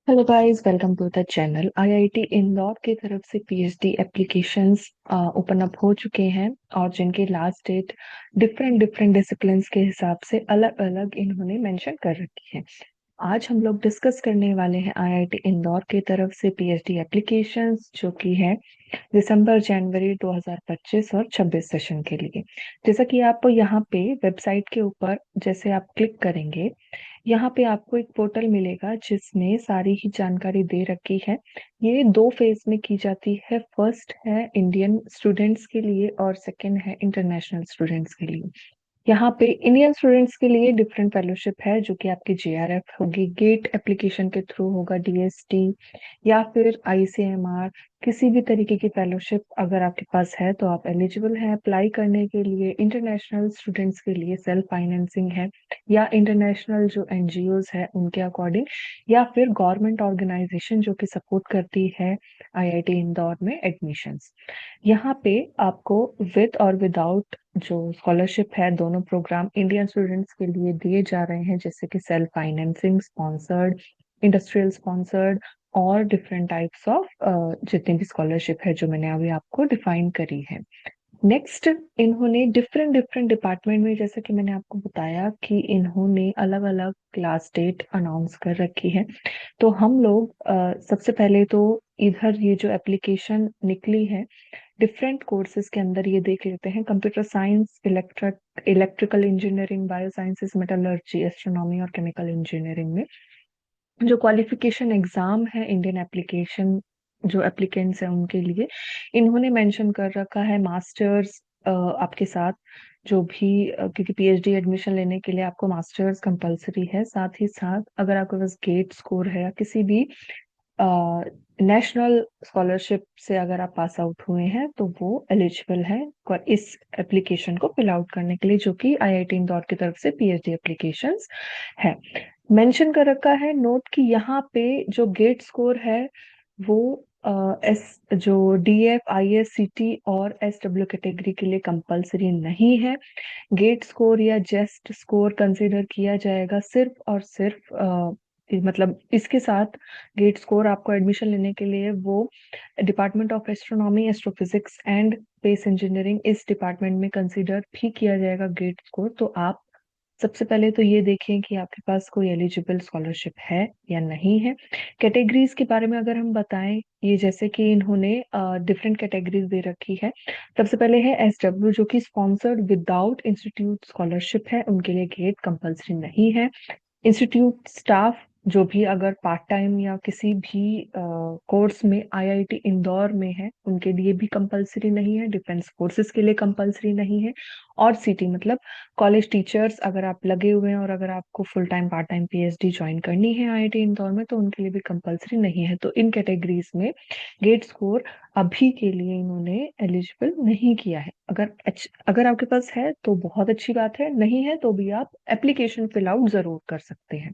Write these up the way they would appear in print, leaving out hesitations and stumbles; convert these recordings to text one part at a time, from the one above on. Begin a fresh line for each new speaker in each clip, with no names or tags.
Hello guys, welcome to the channel. IIT Indore की तरफ से पीएचडी एप्लीकेशंस ओपन अप हो चुके हैं और जिनकी last date different different disciplines के हिसाब से अलग अलग इन्होंने मेंशन कर रखी है। आज हम लोग डिस्कस करने वाले हैं आईआईटी इंदौर की तरफ से पीएचडी एप्लीकेशंस जो कि है दिसंबर जनवरी 2025 और 26 सेशन के लिए। जैसा कि आप यहाँ पे वेबसाइट के ऊपर जैसे आप क्लिक करेंगे, यहाँ पे आपको एक पोर्टल मिलेगा जिसमें सारी ही जानकारी दे रखी है। ये दो फेज में की जाती है। फर्स्ट है इंडियन स्टूडेंट्स के लिए और सेकंड है इंटरनेशनल स्टूडेंट्स के लिए। यहाँ पे इंडियन स्टूडेंट्स के लिए डिफरेंट फेलोशिप है जो कि आपकी जेआरएफ होगी, गेट एप्लीकेशन के थ्रू होगा, डीएसटी या फिर आईसीएमआर। किसी भी तरीके की फेलोशिप अगर आपके पास है तो आप एलिजिबल हैं अप्लाई करने के लिए। इंटरनेशनल स्टूडेंट्स के लिए सेल्फ फाइनेंसिंग है या इंटरनेशनल जो एनजीओज है उनके अकॉर्डिंग, या फिर गवर्नमेंट ऑर्गेनाइजेशन जो कि सपोर्ट करती है आईआईटी इंदौर में एडमिशंस। यहाँ पे आपको विद और विदाउट जो स्कॉलरशिप है दोनों प्रोग्राम इंडियन स्टूडेंट्स के लिए दिए जा रहे हैं, जैसे कि self financing, sponsored, industrial sponsored और डिफरेंट टाइप्स ऑफ जितनी भी स्कॉलरशिप है जो मैंने अभी आपको डिफाइन करी है। नेक्स्ट, इन्होंने डिफरेंट डिफरेंट डिपार्टमेंट में, जैसे कि मैंने आपको बताया कि इन्होंने अलग अलग क्लास डेट अनाउंस कर रखी है। तो हम लोग सबसे पहले तो इधर ये जो एप्लीकेशन निकली है डिफरेंट कोर्सेज के अंदर ये देख लेते हैं। Computer science, electrical engineering, bio sciences, metallurgy, astronomy और केमिकल इंजीनियरिंग में जो क्वालिफिकेशन एग्जाम है इंडियन एप्लीकेशन जो एप्लीकेंट्स हैं उनके लिए इन्होंने मेंशन कर रखा है मास्टर्स आपके साथ जो भी क्योंकि पीएचडी एडमिशन लेने के लिए आपको मास्टर्स कंपलसरी है। साथ ही साथ अगर आपके पास गेट स्कोर है या किसी भी नेशनल स्कॉलरशिप से अगर आप पास आउट हुए हैं तो वो एलिजिबल है और इस एप्लीकेशन को फिल आउट करने के लिए, जो कि आईआईटी इंदौर की तरफ से पीएचडी एप्लीकेशंस है। मेंशन कर रखा है नोट कि यहाँ पे जो गेट स्कोर है वो एस जो डीएफ, आईएससीटी और एसडब्ल्यू कैटेगरी के लिए कंपलसरी नहीं है। गेट स्कोर या जेस्ट स्कोर कंसीडर किया जाएगा सिर्फ और सिर्फ मतलब इसके साथ गेट स्कोर आपको एडमिशन लेने के लिए वो department of astronomy, astrophysics and space engineering इस डिपार्टमेंट में कंसीडर भी किया जाएगा गेट स्कोर। तो आप सबसे पहले तो ये देखें कि आपके पास कोई एलिजिबल स्कॉलरशिप है या नहीं है। कैटेगरीज के बारे में अगर हम बताएं, ये जैसे कि इन्होंने डिफरेंट कैटेगरीज दे रखी है। सबसे पहले है एसडब्ल्यू जो कि स्पॉन्सर्ड विदाउट इंस्टीट्यूट स्कॉलरशिप है, उनके लिए गेट कंपलसरी नहीं है। इंस्टीट्यूट स्टाफ जो भी अगर पार्ट टाइम या किसी भी कोर्स में आईआईटी इंदौर में है उनके लिए भी कंपलसरी नहीं है। डिफेंस फोर्सेस के लिए कंपलसरी नहीं है। और सीटी मतलब कॉलेज टीचर्स अगर आप लगे हुए हैं और अगर आपको full time part time PhD join करनी है आईआईटी इंदौर में तो उनके लिए भी कंपलसरी नहीं है। तो इन कैटेगरीज में गेट स्कोर अभी के लिए इन्होंने एलिजिबल नहीं किया है। अगर आपके पास है तो बहुत अच्छी बात है, नहीं है तो भी आप एप्लीकेशन फिल आउट जरूर कर सकते हैं।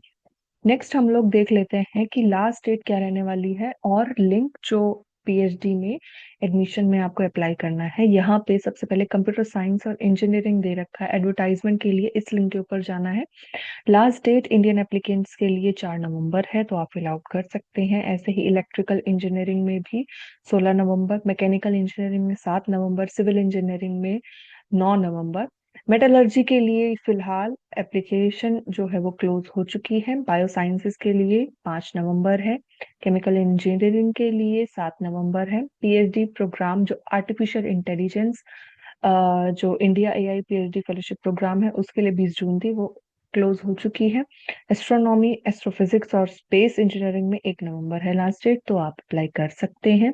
नेक्स्ट हम लोग देख लेते हैं कि लास्ट डेट क्या रहने वाली है और लिंक जो पीएचडी में एडमिशन में आपको अप्लाई करना है। यहाँ पे सबसे पहले कंप्यूटर साइंस और इंजीनियरिंग दे रखा है। एडवर्टाइजमेंट के लिए इस लिंक के ऊपर जाना है। लास्ट डेट इंडियन एप्लीकेंट्स के लिए 4 नवंबर है, तो आप फिल आउट कर सकते हैं। ऐसे ही इलेक्ट्रिकल इंजीनियरिंग में भी 16 नवंबर, मैकेनिकल इंजीनियरिंग में 7 नवंबर, सिविल इंजीनियरिंग में 9 नवंबर। मेटलर्जी के लिए फिलहाल एप्लीकेशन जो है वो क्लोज हो चुकी है। बायो साइंसेस के लिए 5 नवंबर है। केमिकल इंजीनियरिंग के लिए 7 नवंबर है। पीएचडी प्रोग्राम जो आर्टिफिशियल इंटेलिजेंस जो India AI PhD fellowship programme है उसके लिए 20 जून थी, वो क्लोज हो चुकी है। एस्ट्रोनॉमी, एस्ट्रोफिजिक्स और स्पेस इंजीनियरिंग में 1 नवंबर है लास्ट डेट, तो आप अप्लाई कर सकते हैं।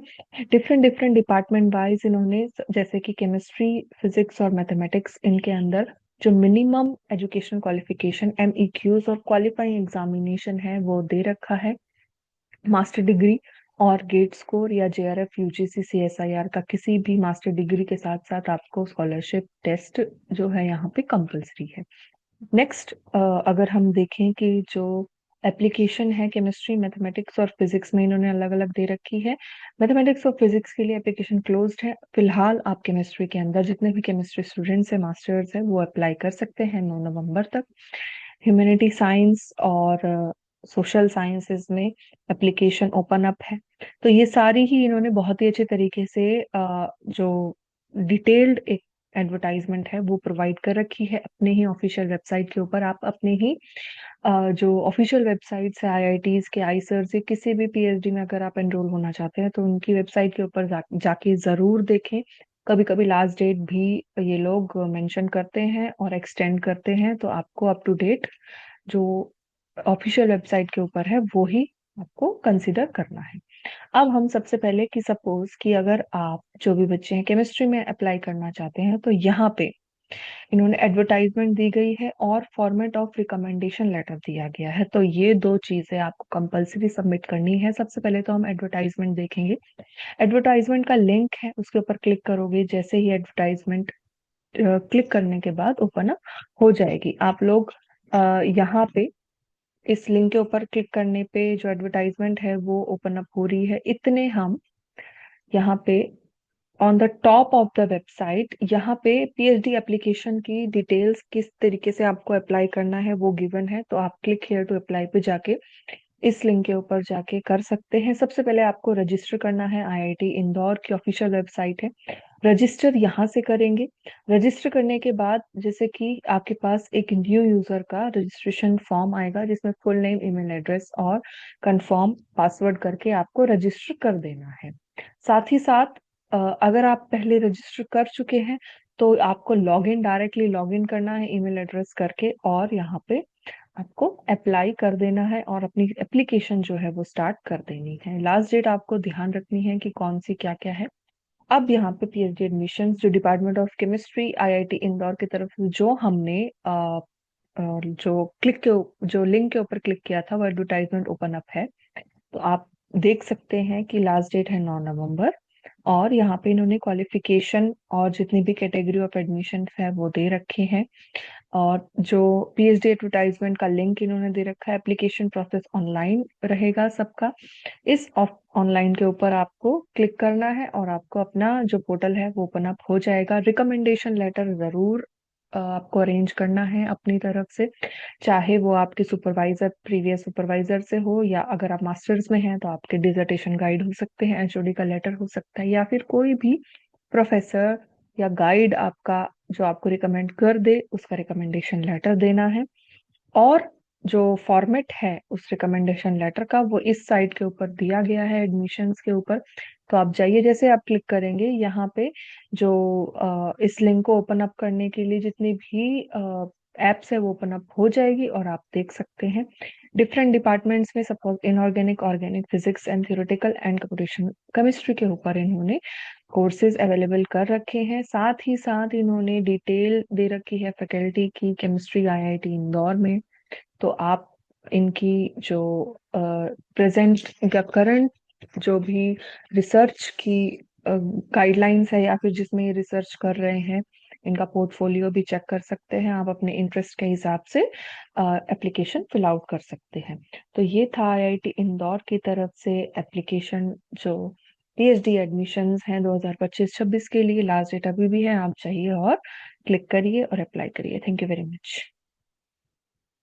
डिफरेंट डिफरेंट डिपार्टमेंट वाइज इन्होंने जैसे कि केमिस्ट्री, फिजिक्स और मैथमेटिक्स, इनके अंदर जो मिनिमम एजुकेशन क्वालिफिकेशन एमईक्यूज और क्वालिफाइंग एग्जामिनेशन है वो दे रखा है। मास्टर डिग्री और गेट स्कोर या जेआरएफ, यूजीसी, सीएसआईआर का किसी भी मास्टर डिग्री के साथ साथ आपको स्कॉलरशिप टेस्ट जो है यहाँ पे कंपलसरी है। नेक्स्ट, अगर हम देखें कि जो एप्लीकेशन है केमिस्ट्री, मैथमेटिक्स और फिजिक्स में इन्होंने अलग अलग दे रखी है। मैथमेटिक्स और फिजिक्स के लिए एप्लीकेशन क्लोज्ड है फिलहाल। आप केमिस्ट्री के अंदर जितने भी केमिस्ट्री स्टूडेंट्स हैं, मास्टर्स है, वो अप्लाई कर सकते हैं 9 नवंबर तक। ह्यूमैनिटी, साइंस और सोशल साइंसेज में एप्लीकेशन ओपन अप है। तो ये सारी ही इन्होंने बहुत ही अच्छे तरीके से जो डिटेल्ड एक एडवर्टाइजमेंट है वो प्रोवाइड कर रखी है अपने ही ऑफिशियल वेबसाइट के ऊपर। आप अपने ही जो ऑफिशियल वेबसाइट है आईआईटीज के, आईसर से, किसी भी पीएचडी में अगर आप एनरोल होना चाहते हैं तो उनकी वेबसाइट के ऊपर जाके जरूर देखें। कभी कभी लास्ट डेट भी ये लोग मेंशन करते हैं और एक्सटेंड करते हैं, तो आपको अप टू डेट जो ऑफिशियल वेबसाइट के ऊपर है वो ही आपको कंसिडर करना है। अब हम सबसे पहले कि सपोज कि अगर आप जो भी बच्चे हैं केमिस्ट्री में अप्लाई करना चाहते हैं, तो यहाँ पे इन्होंने एडवर्टाइजमेंट दी गई है और फॉर्मेट ऑफ रिकमेंडेशन लेटर दिया गया है। तो ये दो चीजें आपको कंपलसरी सबमिट करनी है। सबसे पहले तो हम एडवर्टाइजमेंट देखेंगे। एडवर्टाइजमेंट का लिंक है, उसके ऊपर क्लिक करोगे, जैसे ही एडवर्टाइजमेंट क्लिक करने के बाद ओपन अप हो जाएगी। आप लोग यहाँ पे इस लिंक के ऊपर क्लिक करने पे जो एडवर्टाइजमेंट है वो ओपन अप हो रही है। इतने हम यहाँ पे on the top of the website यहाँ पे पीएचडी एप्लीकेशन की डिटेल्स किस तरीके से आपको अप्लाई करना है वो गिवन है। तो आप क्लिक हियर टू अप्लाई पे जाके इस लिंक के ऊपर जाके कर सकते हैं। सबसे पहले आपको रजिस्टर करना है। आईआईटी इंदौर की ऑफिशियल वेबसाइट है, रजिस्टर यहाँ से करेंगे। रजिस्टर करने के बाद जैसे कि आपके पास एक न्यू यूजर का रजिस्ट्रेशन फॉर्म आएगा जिसमें फुल नेम, ईमेल एड्रेस और कंफर्म पासवर्ड करके आपको रजिस्टर कर देना है। साथ ही साथ अगर आप पहले रजिस्टर कर चुके हैं तो आपको लॉगिन, डायरेक्टली लॉगिन करना है ईमेल एड्रेस करके, और यहाँ पे आपको अप्लाई कर देना है और अपनी एप्लीकेशन जो है वो स्टार्ट कर देनी है। लास्ट डेट आपको ध्यान रखनी है कि कौन सी क्या क्या है। अब यहाँ पे पीएचडी एडमिशन जो department of chemistry IIT Indore की तरफ से जो हमने जो लिंक के ऊपर क्लिक किया था वो एडवर्टाइजमेंट ओपन अप है। तो आप देख सकते हैं कि लास्ट डेट है 9 नवंबर, और यहाँ पे इन्होंने क्वालिफिकेशन और जितनी भी कैटेगरी ऑफ एडमिशन है वो दे रखे हैं। और जो पीएचडी एडवर्टाइजमेंट का लिंक इन्होंने दे रखा है, एप्लीकेशन प्रोसेस ऑनलाइन रहेगा सबका। इस ऑनलाइन के ऊपर आपको क्लिक करना है और आपको अपना जो पोर्टल है वो ओपन अप हो जाएगा। रिकमेंडेशन लेटर जरूर आपको अरेंज करना है अपनी तरफ से, चाहे वो आपके सुपरवाइजर, प्रीवियस सुपरवाइजर से हो, या अगर आप मास्टर्स में हैं तो आपके डिसर्टेशन गाइड हो सकते हैं, एचओडी का लेटर हो सकता है, या फिर कोई भी प्रोफेसर या गाइड आपका जो आपको रिकमेंड कर दे उसका रिकमेंडेशन लेटर देना है। और जो फॉर्मेट है उस रिकमेंडेशन लेटर का वो इस साइट के ऊपर दिया गया है, एडमिशंस के ऊपर। तो आप जाइए, जैसे आप क्लिक करेंगे यहाँ पे जो इस लिंक को ओपन अप करने के लिए जितनी भी एप्स है वो ओपन अप हो जाएगी और आप देख सकते हैं डिफरेंट डिपार्टमेंट्स में। Suppose inorganic, organic, physics and theoretical and computation chemistry के ऊपर इन्होंने कोर्सेज अवेलेबल कर रखे हैं। साथ ही साथ इन्होंने डिटेल दे रखी है फैकल्टी की केमिस्ट्री आईआईटी इंदौर में। तो आप इनकी जो प्रेजेंट या करंट जो भी रिसर्च की गाइडलाइंस है या फिर जिसमें ये रिसर्च कर रहे हैं, इनका पोर्टफोलियो भी चेक कर सकते हैं आप अपने इंटरेस्ट के हिसाब से एप्लीकेशन फिल आउट कर सकते हैं। तो ये था आईआईटी इंदौर की तरफ से एप्लीकेशन जो पीएचडी एडमिशंस हैं 2025-26 के लिए। लास्ट डेट अभी भी है, आप चाहिए और क्लिक करिए और अप्लाई करिए। Thank you very much.